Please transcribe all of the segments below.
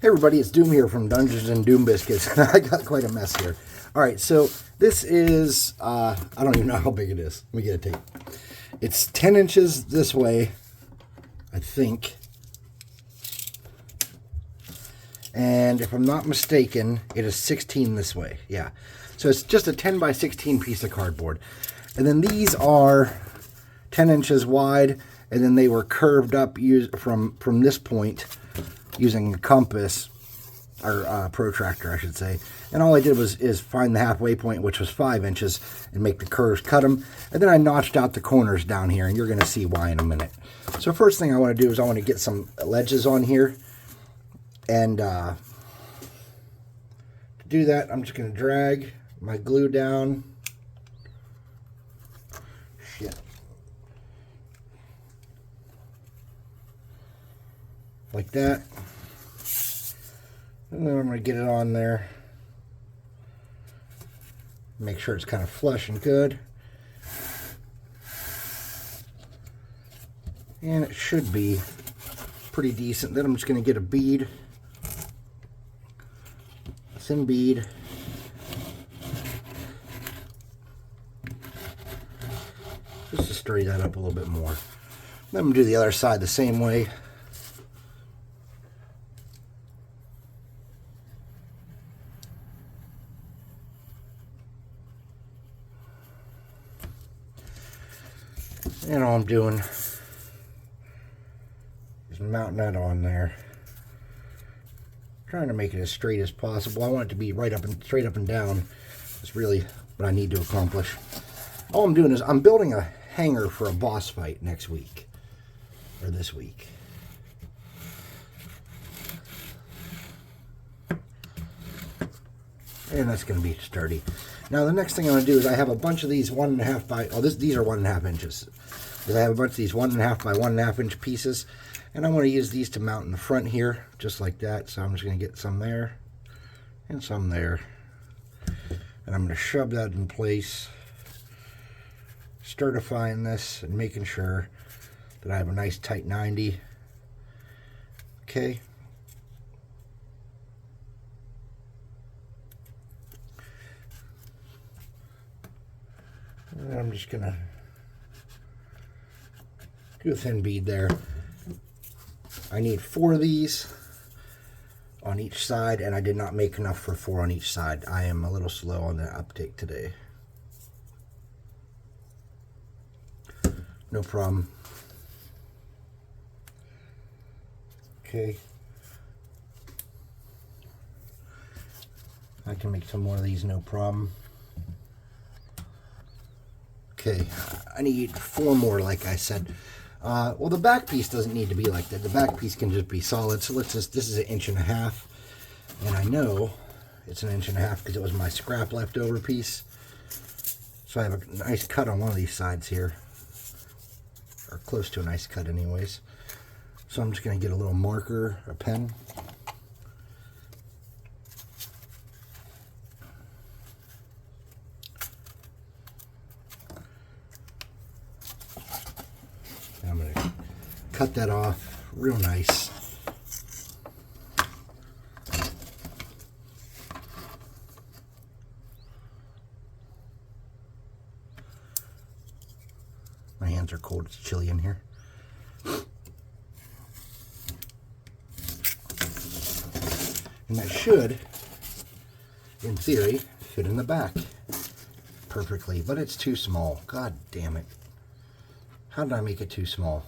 Hey everybody, it's Doom here from Dungeons and Doom Biscuits. I got quite a mess here. Alright, so this is, I don't even know how big it is. Let me get a tape. It's 10 inches this way, I think. And if I'm not mistaken, it is 16 this way. Yeah. So it's just a 10 by 16 piece of cardboard. And then these are 10 inches wide, and then they were curved up from this point using a compass, or protractor, I should say. And all I did is find the halfway point, which was 5 inches, and make the curves, cut them. And then I notched out the corners down here, and you're going to see why in a minute. So first thing I want to do is I want to get some ledges on here. And to do that, I'm just going to drag my glue down. Shit. Like that. And then I'm going to get it on there. Make sure it's kind of flush and good. And it should be pretty decent. Then I'm just going to get a bead. A thin bead. Just to stir that up a little bit more. Then I'm going to do the other side the same way. And all I'm doing is mounting that on there. Trying to make it as straight as possible. I want it to be right up and straight up and down. That's really what I need to accomplish. All I'm doing is I'm building a hangar for a boss fight next week. Or this week. And that's going to be sturdy. Now the next thing I'm going to do is I have a bunch of these 1.5 by, these are 1.5 inches. I have a bunch of these 1.5 by 1.5 inch pieces, and I want to use these to mount in the front here, just like that. So I'm just going to get some there, and some there. And I'm going to shove that in place, certifying this and making sure that I have a nice tight 90. Okay. And I'm just going to do a thin bead there. I need 4 of these on each side, and I did not make enough for 4 on each side. I am a little slow on the uptake today. No problem. Okay. I can make some more of these, no problem. Okay, I need 4 more, like I said. Well, the back piece doesn't need to be like that. The back piece can just be solid. So let's just, this is 1.5 inches. And I know it's 1.5 inches because it was my scrap leftover piece. So I have a nice cut on one of these sides here. Or close to a nice cut anyways. So I'm just going to get a little marker, a pen. I'm going to cut that off real nice. My hands are cold, it's chilly in here. And that should, in theory, fit in the back perfectly, but it's too small. God damn it. How did I make it too small?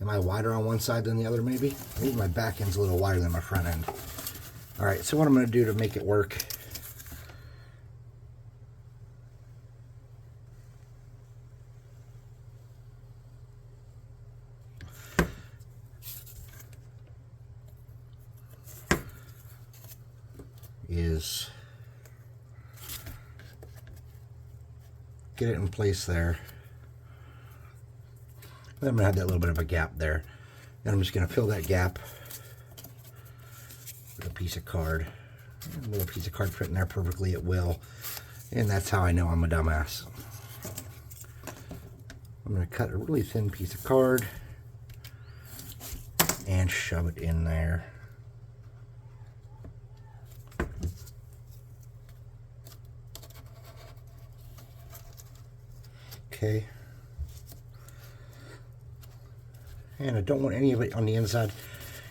Am I wider on one side than the other, maybe? Maybe my back end's a little wider than my front end. Alright, so what I'm going to do to make it work is get it in place there. Then I'm going to have that little bit of a gap there. Then I'm just going to fill that gap with a piece of card. A little piece of card fit in there perfectly, it will. And that's how I know I'm a dumbass. I'm going to cut a really thin piece of card and shove it in there. Okay. And I don't want any of it on the inside.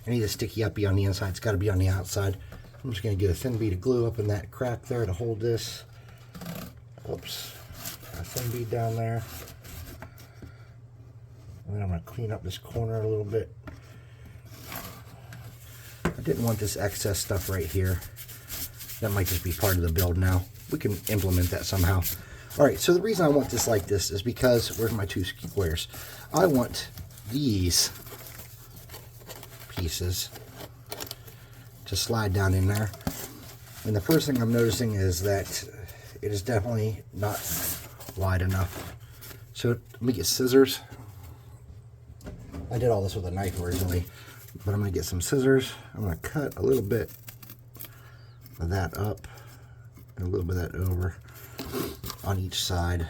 Any of the sticky uppy on the inside. It's got to be on the outside. I'm just going to get a thin bead of glue up in that crack there to hold this. Oops. A thin bead down there. And then I'm going to clean up this corner a little bit. I didn't want this excess stuff right here. That might just be part of the build now. We can implement that somehow. Alright, so the reason I want this like this is because, where's my 2 squares? I want these pieces to slide down in there. And the first thing I'm noticing is that it is definitely not wide enough. So let me get scissors. I did all this with a knife originally, but I'm going to get some scissors. I'm going to cut a little bit of that up and a little bit of that over on each side.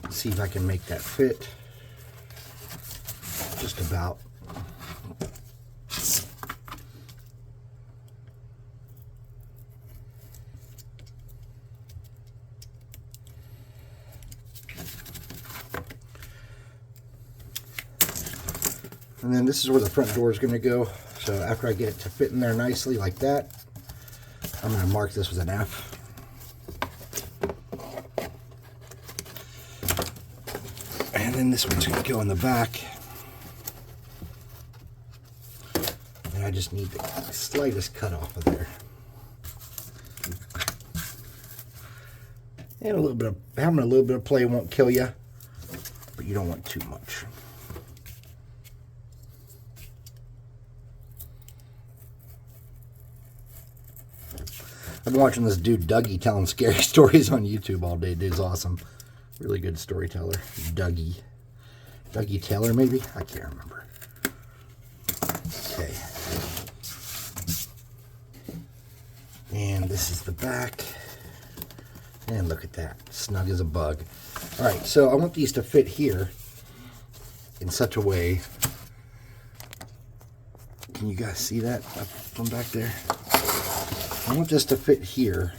See if I can make that fit. Just about. And then this is where the front door is going to go. So after I get it to fit in there nicely like that, I'm going to mark this with an F. And then this one's going to go in the back. And I just need the slightest cut off of there. And a little bit of, having a little bit of play won't kill you, but you don't want too much. I've been watching this dude Dougie telling scary stories on YouTube all day. Dude's awesome. Really good storyteller. Dougie Taylor, maybe? I can't remember. Okay. And this is the back. And look at that. Snug as a bug. Alright, so I want these to fit here in such a way. Can you guys see that from back there? I want this to fit here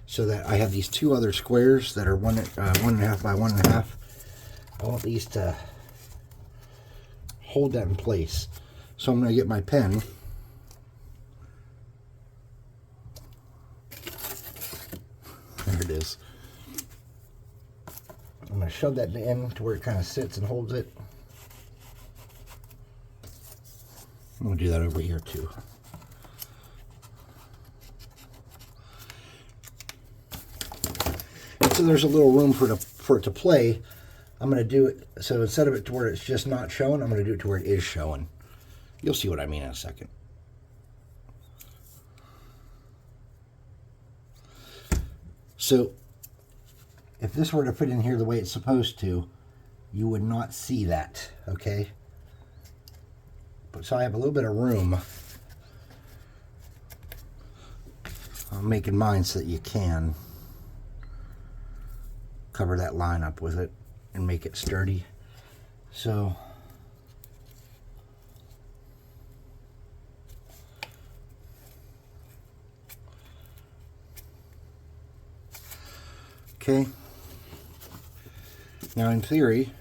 so that I have these 2 other squares that are 1.5 by 1.5. I want these to hold that in place. So I'm going to get my pen. There it is. I'm going to shove that in to where it kind of sits and holds it. I'm going to do that over here too. So there's a little room for it to play. I'm going to do it, so instead of it to where it's just not showing, I'm going to do it to where it is showing. You'll see what I mean in a second. So if this were to fit in here the way it's supposed to, you would not see that, okay? But so I have a little bit of room. I'm making mine so that you can cover that line up with it and make it sturdy. So okay, now in theory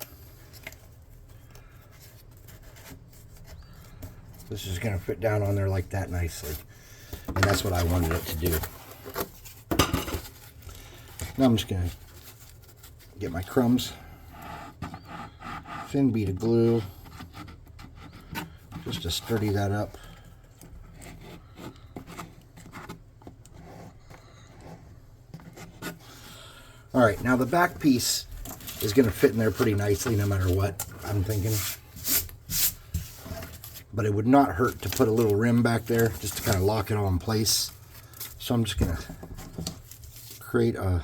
this is going to fit down on there like that nicely, and that's what I wanted it to do. Now I'm just going to get my crumbs, thin bead of glue, just to sturdy that up. Alright, now the back piece is going to fit in there pretty nicely no matter what, I'm thinking. But it would not hurt to put a little rim back there just to kind of lock it all in place. So I'm just going to create a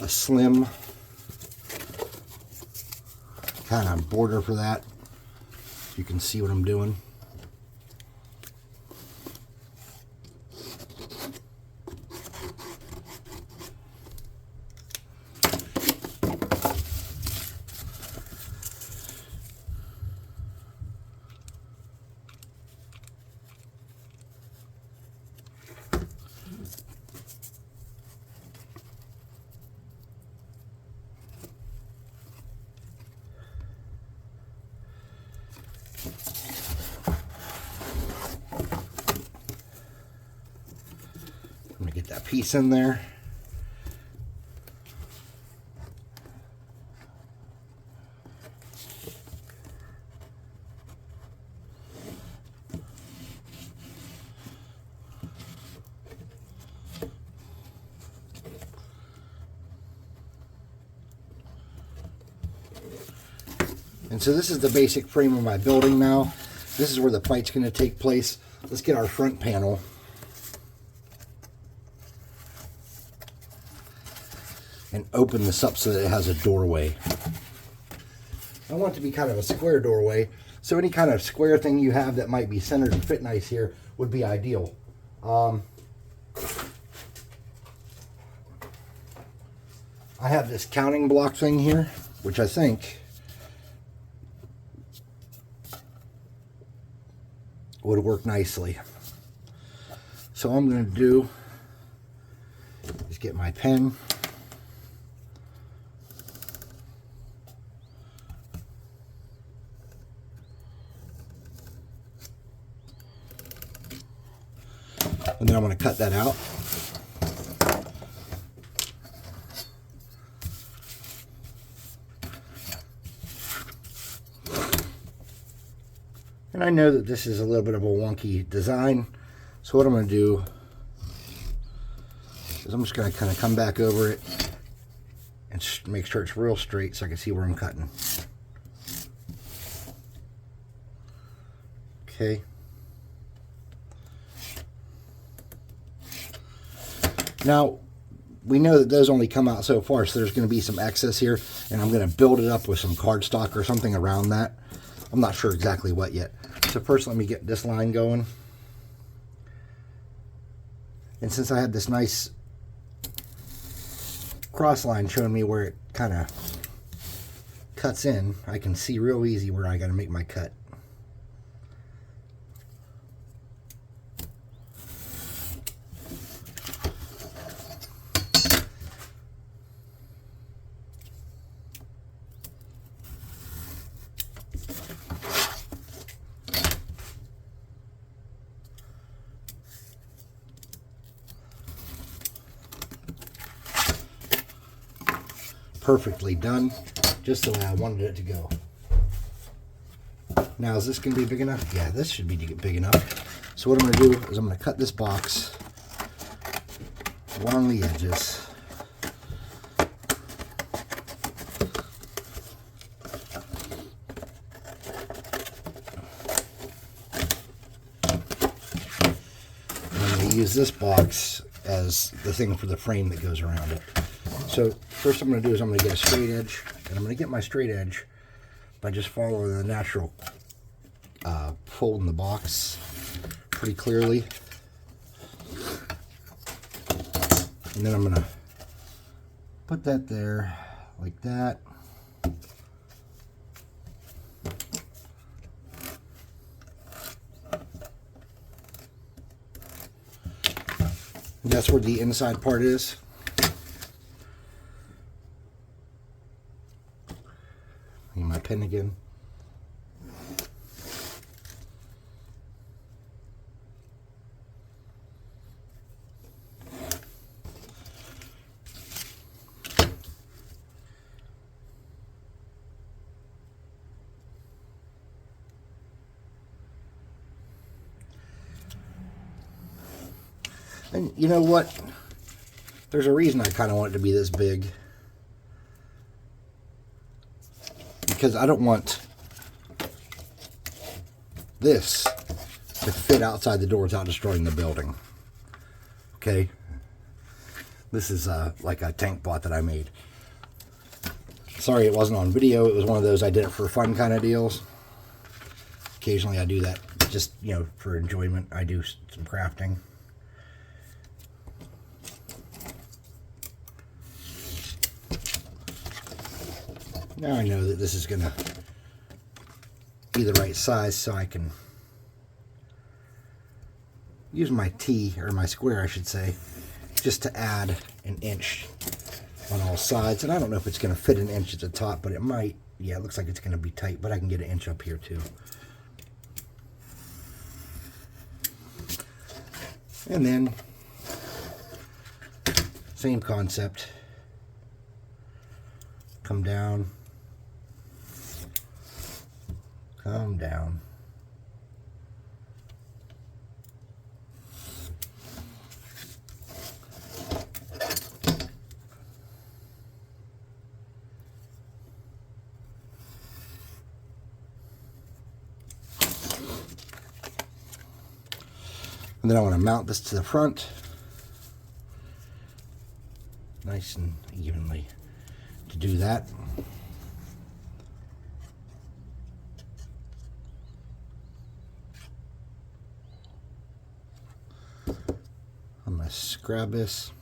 slim kind of border for that. You can see what I'm doing. piece in there. And so this is the basic frame of my building now. This is where the fight's going to take place. Let's get our front panel. And open this up so that it has a doorway. I want it to be kind of a square doorway. So any kind of square thing you have that might be centered and fit nice here would be ideal. I have this counting block thing here, which I think would work nicely. So all I'm going to do is get my pen. And then I'm going to cut that out. And I know that this is a little bit of a wonky design, so what I'm going to do is I'm just going to kind of come back over it and make sure it's real straight so I can see where I'm cutting. Okay. Now, we know that those only come out so far, so there's going to be some excess here, and I'm going to build it up with some cardstock or something around that. I'm not sure exactly what yet. So first let me get this line going. And since I have this nice cross line showing me where it kind of cuts in, I can see real easy where I got to make my cut. Perfectly done, just the way I wanted it to go. Now, is this going to be big enough? Yeah, this should be big enough. So what I'm going to do is I'm going to cut this box along the edges. And I'm going to use this box as the thing for the frame that goes around it. So first I'm going to do is I'm going to get a straight edge, and I'm going to get my straight edge by just following the natural fold in the box pretty clearly. And then I'm going to put that there like that. And that's where the inside part is. My pen again. And you know what? There's a reason I kind of want it to be this big. Because I don't want this to fit outside the door without destroying the building. Okay? This is like a tank bot that I made. Sorry it wasn't on video. It was one of those I did it for fun kind of deals. Occasionally I do that just, you know, for enjoyment. I do some crafting. Now I know that this is going to be the right size, so I can use my T, or my square I should say, just to add an inch on all sides. And I don't know if it's going to fit an inch at the top, but it might. Yeah, it looks like it's going to be tight, but I can get an inch up here too. And then Same concept. Come down. Come down. And then I want to mount this to the front, nice and evenly. To do that, I'm going to grab this.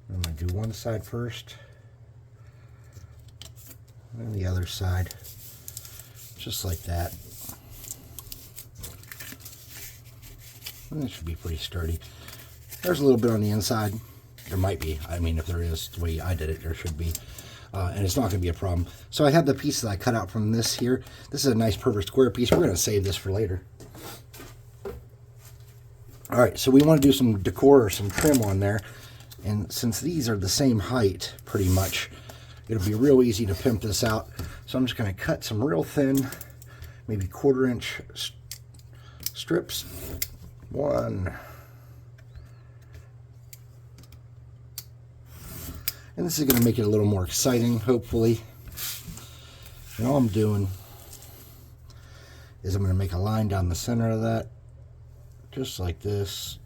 I'm going to do one side first, and the other side, just like that. And it should be pretty sturdy. There's a little bit on the inside. There might be. I mean, if there is, the way I did it, there should be. And it's not going to be a problem. So I have the piece that I cut out from this here. This is a nice perfect square piece. We're going to save this for later. All right, so we want to do some decor or some trim on there. And since these are the same height, pretty much, it'll be real easy to pimp this out. So I'm just going to cut some real thin, maybe 1/4 inch strips. 1. And this is going to make it a little more exciting, hopefully. And all I'm doing is I'm going to make a line down the center of that, just like this.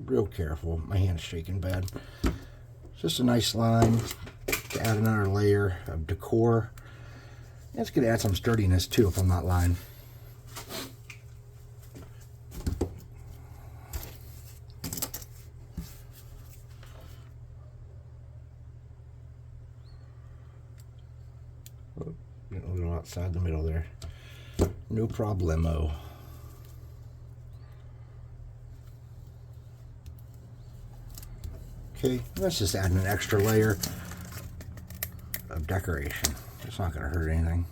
Real careful. My hand's shaking bad. Just a nice line to add another layer of decor. And it's going to add some sturdiness too if I'm not lying. A little outside the middle there. No problemo. Okay, let's just add an extra layer of decoration. It's not going to hurt anything.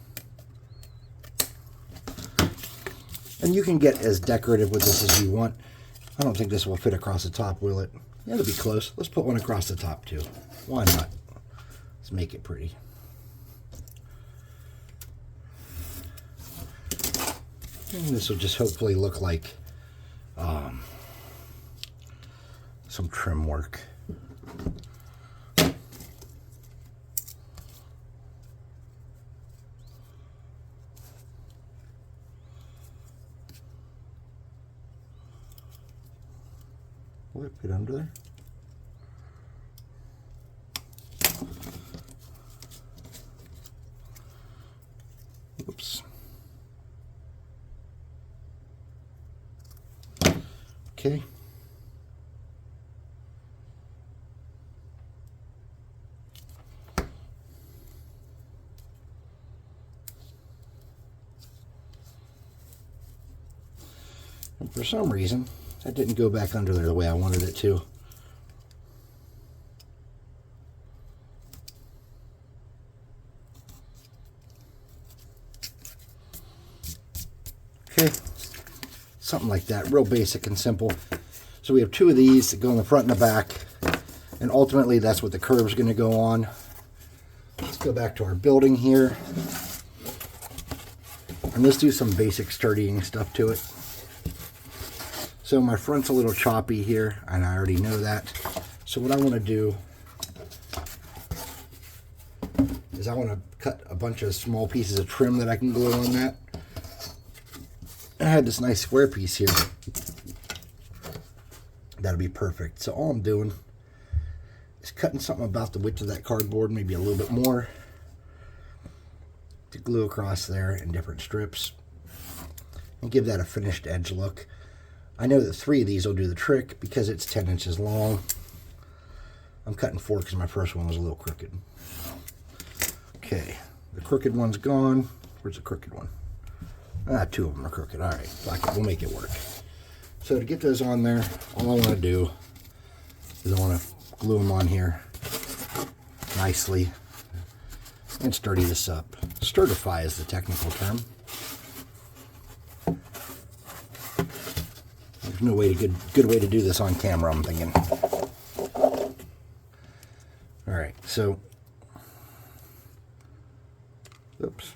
And you can get as decorative with this as you want. I don't think this will fit across the top, will it? Yeah, it'll be close. Let's put one across the top too. Why not? Let's make it pretty. And this will just hopefully look like some trim work. Will it fit under there? Oops. Okay. And for some reason, that didn't go back under there the way I wanted it to. Okay, something like that, real basic and simple. So we have 2 of these that go in the front and the back, and ultimately that's what the curve's going to go on. Let's go back to our building here, and let's do some basic sturdying stuff to it. So my front's a little choppy here, and I already know that. So what I want to do is I want to cut a bunch of small pieces of trim that I can glue on that. I had this nice square piece here. That'll be perfect. So all I'm doing is cutting something about the width of that cardboard, maybe a little bit more, to glue across there in different strips and give that a finished edge look. I know that 3 of these will do the trick because it's 10 inches long. I'm cutting 4 because my first one was a little crooked. Okay, the crooked one's gone. Where's the crooked one? 2 of them are crooked. All right, we'll make it work. So to get those on there, all I want to do is I want to glue them on here nicely and sturdy this up. Sturdify is the technical term. There's no way good way to do this on camera, I'm thinking. So, oops.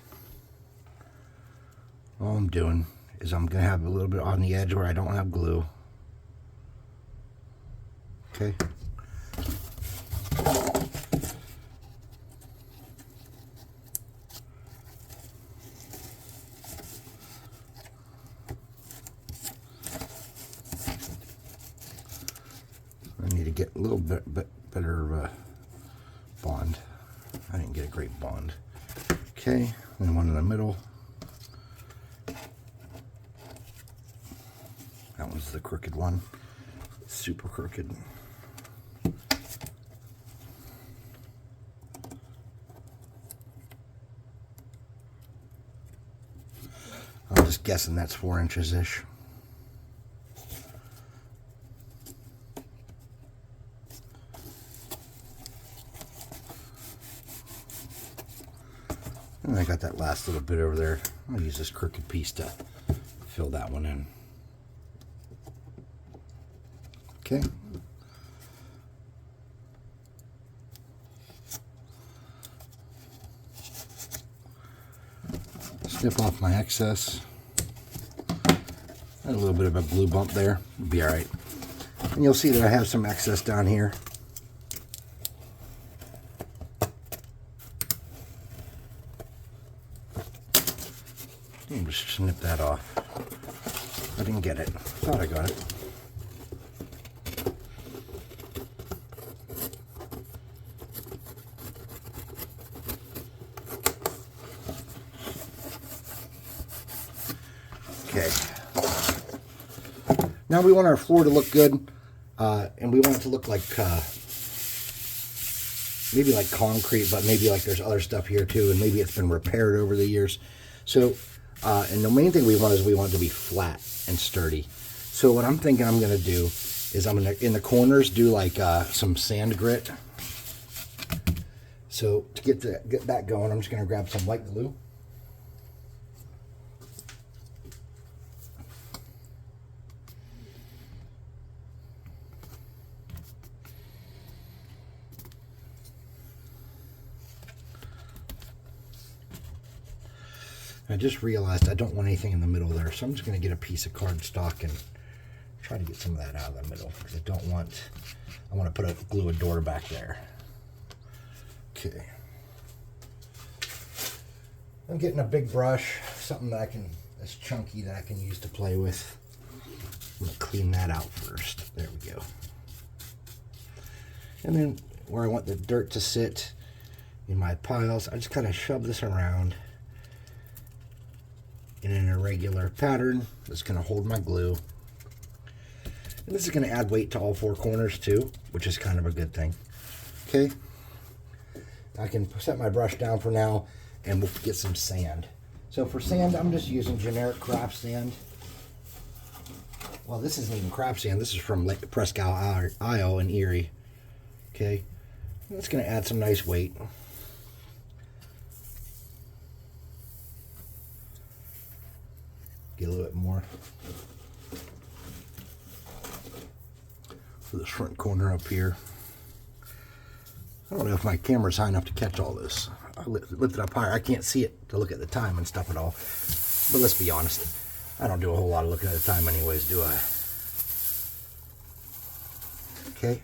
All I'm doing is I'm going to have a little bit on the edge where I don't have glue. Okay. I need to get a little bit better bond. I didn't get a great bond. Okay, and one in the middle. That was the crooked one. Super crooked. I'm just guessing that's 4 inches-ish. And I got that last little bit over there. I'll use this crooked piece to fill that one in. Okay. Snip off my excess. Had a little bit of a glue bump there. It'll be alright. And you'll see that I have some excess down here. I'll just snip that off. I didn't get it. Thought I got it. Okay. Now we want our floor to look good, and we want it to look like maybe like concrete, but maybe like there's other stuff here too, and maybe it's been repaired over the years. So, and the main thing we want it to be flat and sturdy. So what I'm thinking I'm going to do is I'm going to, in the corners, do like some sand grit. So to get that going, I'm just going to grab some white glue. I just realized I don't want anything in the middle there, so I'm just going to get a piece of cardstock and try to get some of that out of the middle, because I want to glue a door back there. Okay. I'm getting a big brush, something that's chunky that I can use to play with. I'm going to clean that out first. There we go. And then where I want the dirt to sit in my piles, I just kind of shove this around in an irregular pattern that's going to hold my glue. And this is going to add weight to all 4 corners too, which is kind of a good thing. Okay, I can set my brush down for now, and we'll get some sand. So for sand, I'm just using generic craft sand. Well, this isn't even craft sand. This is from Lake Presque Isle in Erie. Okay, that's going to add some nice weight. Get a little bit more for this front corner up here. I don't know if my camera's high enough to catch all this. I lift it up higher. I can't see it to look at the time and stuff at all. But let's be honest, I don't do a whole lot of looking at the time anyways, do I? Okay.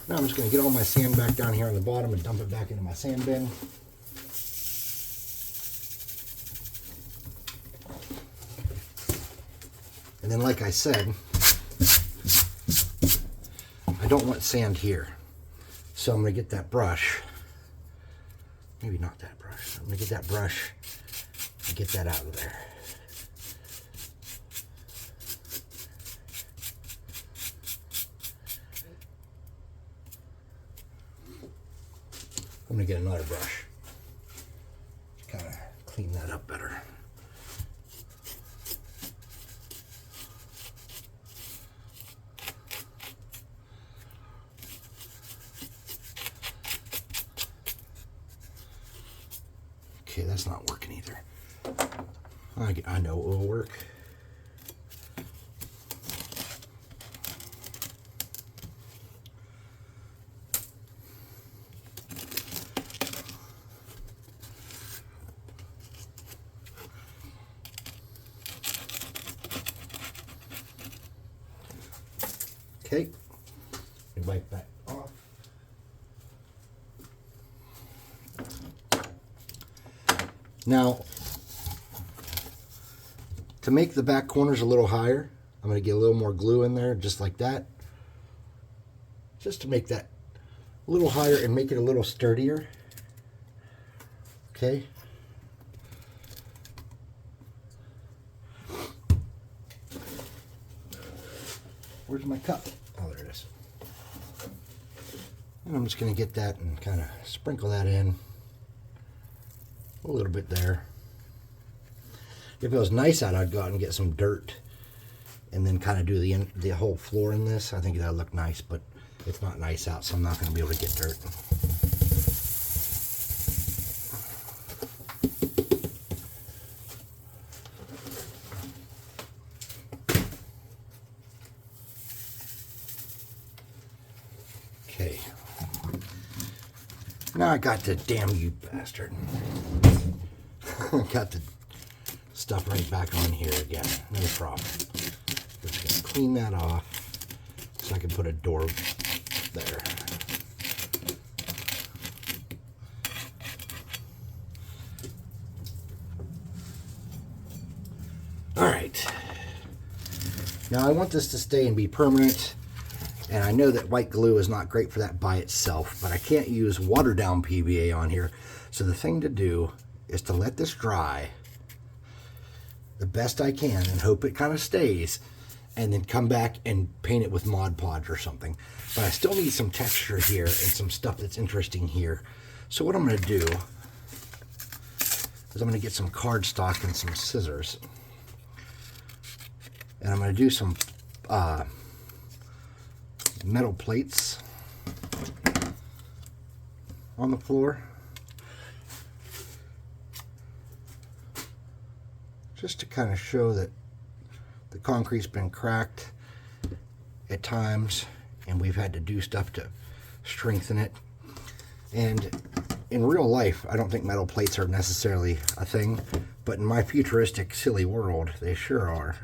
Now I'm just going to get all my sand back down here on the bottom and dump it back into my sand bin. And then, like I said, I don't want sand here. So I'm going to get that brush. Maybe not that brush. I'm going to get that brush and get that out of there. I'm going to get another brush. Kind of clean that up better. Okay, that's not working either. I know it will work. Okay, wipe that off. Now, to make the back corners a little higher, I'm going to get a little more glue in there, just like that. Just to make that a little higher and make it a little sturdier. Okay. Where's my cup? Oh, there it is. And I'm just going to get that and kind of sprinkle that in a little bit there. If it was nice out, I'd go out and get some dirt and then kind of do the whole floor in this. I think that would look nice, but it's not nice out, so I'm not going to be able to get dirt. Okay. Now I got the damn you bastard. Got the stuff right back on here again. No problem. Just gonna clean that off so I can put a door there. All right. Now I want this to stay and be permanent. And I know that white glue is not great for that by itself, but I can't use watered down PVA on here. So the thing to do is to let this dry the best I can and hope it kind of stays, and then come back and paint it with Mod Podge or something. But I still need some texture here and some stuff that's interesting here. So what I'm going to do is I'm going to get some cardstock and some scissors. And I'm going to do some metal plates on the floor, just to kind of show that the concrete's been cracked at times and we've had to do stuff to strengthen it. And in real life, I don't think metal plates are necessarily a thing, but in my futuristic silly world, they sure are.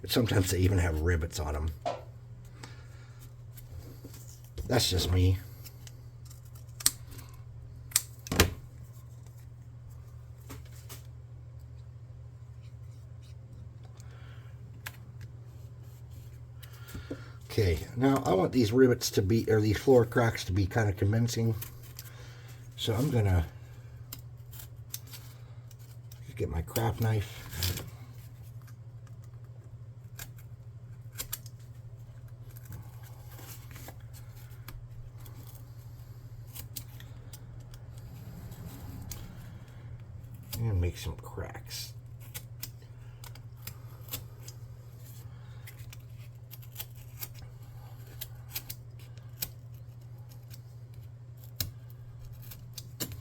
And sometimes they even have rivets on them. That's just me. Okay, now I want these rivets to be, or these floor cracks to be kind of convincing. So I'm gonna get my craft knife. And make some cracks.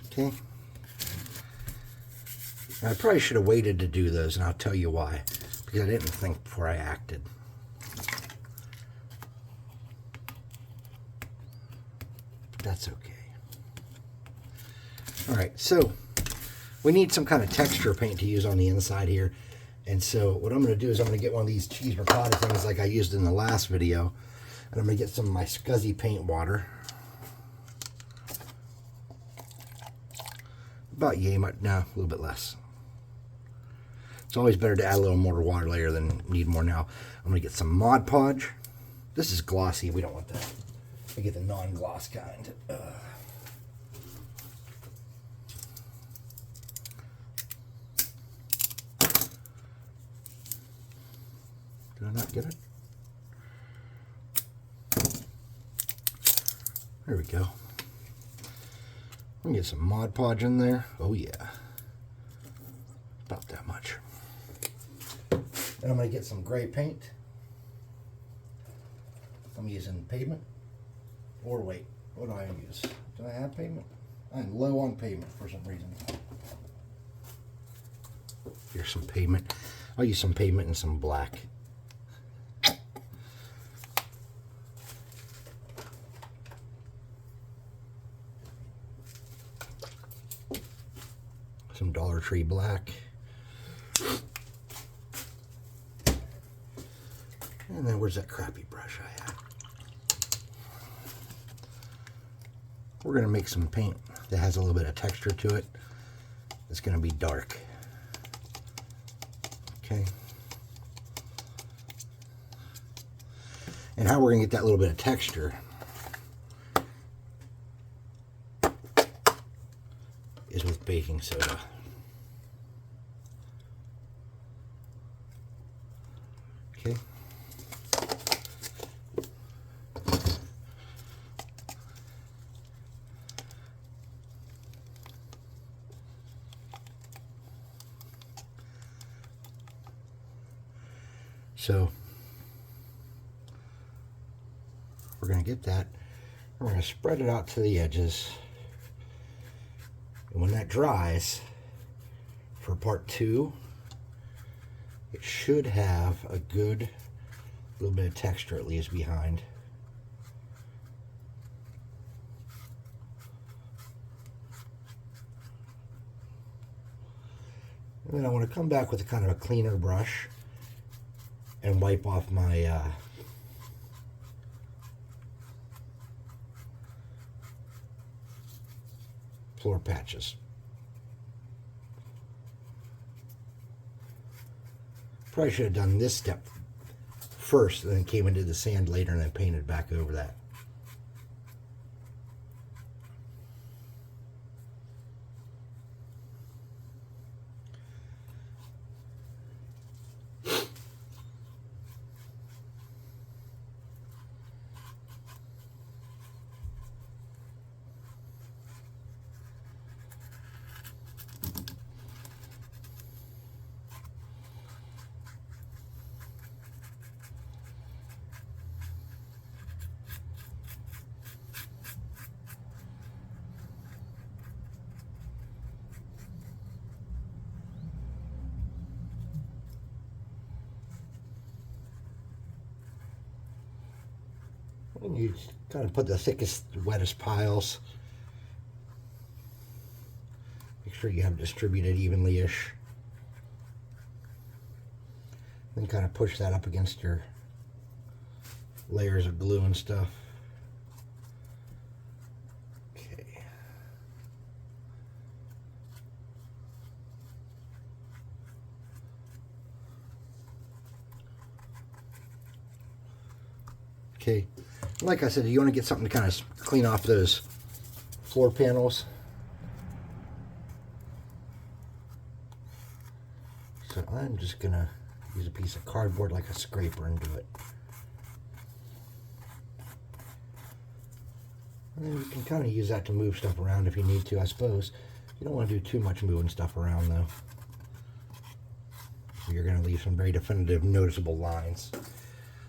Okay. Now, I probably should have waited to do those, and I'll tell you why. Because I didn't think before I acted. But that's okay. Alright, so we need some kind of texture paint to use on the inside here. And so what I'm going to do is I'm going to get one of these cheese ricotta things like I used in the last video. And I'm going to get some of my Scuzzy paint water. About yay much, no, a little bit less. It's always better to add a little more water layer than need more now. I'm going to get some Mod Podge. This is glossy, we don't want that. I get the non-gloss kind. Did I not get it? There we go. I'm gonna get some Mod Podge in there. Oh yeah. About that much. And I'm gonna get some gray paint. I'm using pavement. Or wait, what do I use? Do I have pavement? I'm low on pavement for some reason. Here's some pavement. I'll use some pavement and some black. Some Dollar Tree black. And then where's that crappy brush I had? We're going to make some paint that has a little bit of texture to it. It's going to be dark. Okay. And how we're going to get that little bit of texture is with baking soda. Okay. So we're going to get that. We're going to spread it out to the edges. And when that dries for part 2, it should have a good little bit of texture at least behind. And then I want to come back with a kind of a cleaner brush and wipe off my floor patches. Probably should have done this step first, and then came into the sand later and then painted back over that. And you kind of put the thickest, wettest piles. Make sure you have it distributed evenly-ish. Then kind of push that up against your layers of glue and stuff. Okay. Okay. Like I said, you want to get something to kind of clean off those floor panels. So I'm just going to use a piece of cardboard like a scraper and do it. And then you can kind of use that to move stuff around if you need to, I suppose. You don't want to do too much moving stuff around, though. You're going to leave some very definitive, noticeable lines.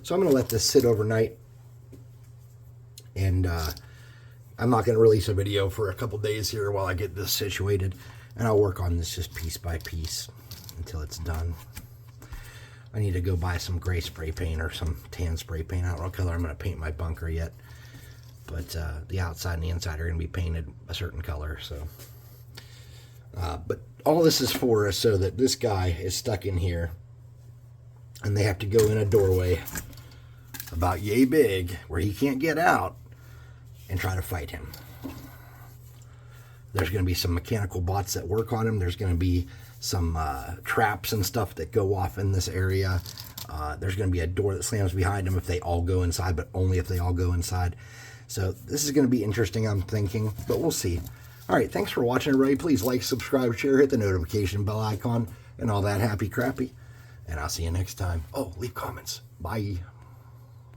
So I'm going to let this sit overnight. And I'm not going to release a video for a couple days here while I get this situated. And I'll work on this just piece by piece until it's done. I need to go buy some gray spray paint or some tan spray paint. I don't know what color I'm going to paint my bunker yet. But the outside and the inside are going to be painted a certain color. So, but all this is for is so that this guy is stuck in here. And they have to go in a doorway about yay big where he can't get out and try to fight him. There's going to be some mechanical bots that work on him. There's going to be some traps and stuff that go off in this area. There's going to be a door that slams behind him if they all go inside, but only if they all go inside. So this is going to be interesting, I'm thinking, but we'll see. All right, thanks for watching, everybody. Please like, subscribe, share, hit the notification bell icon, and all that happy crappy. And I'll see you next time. Oh, leave comments. Bye.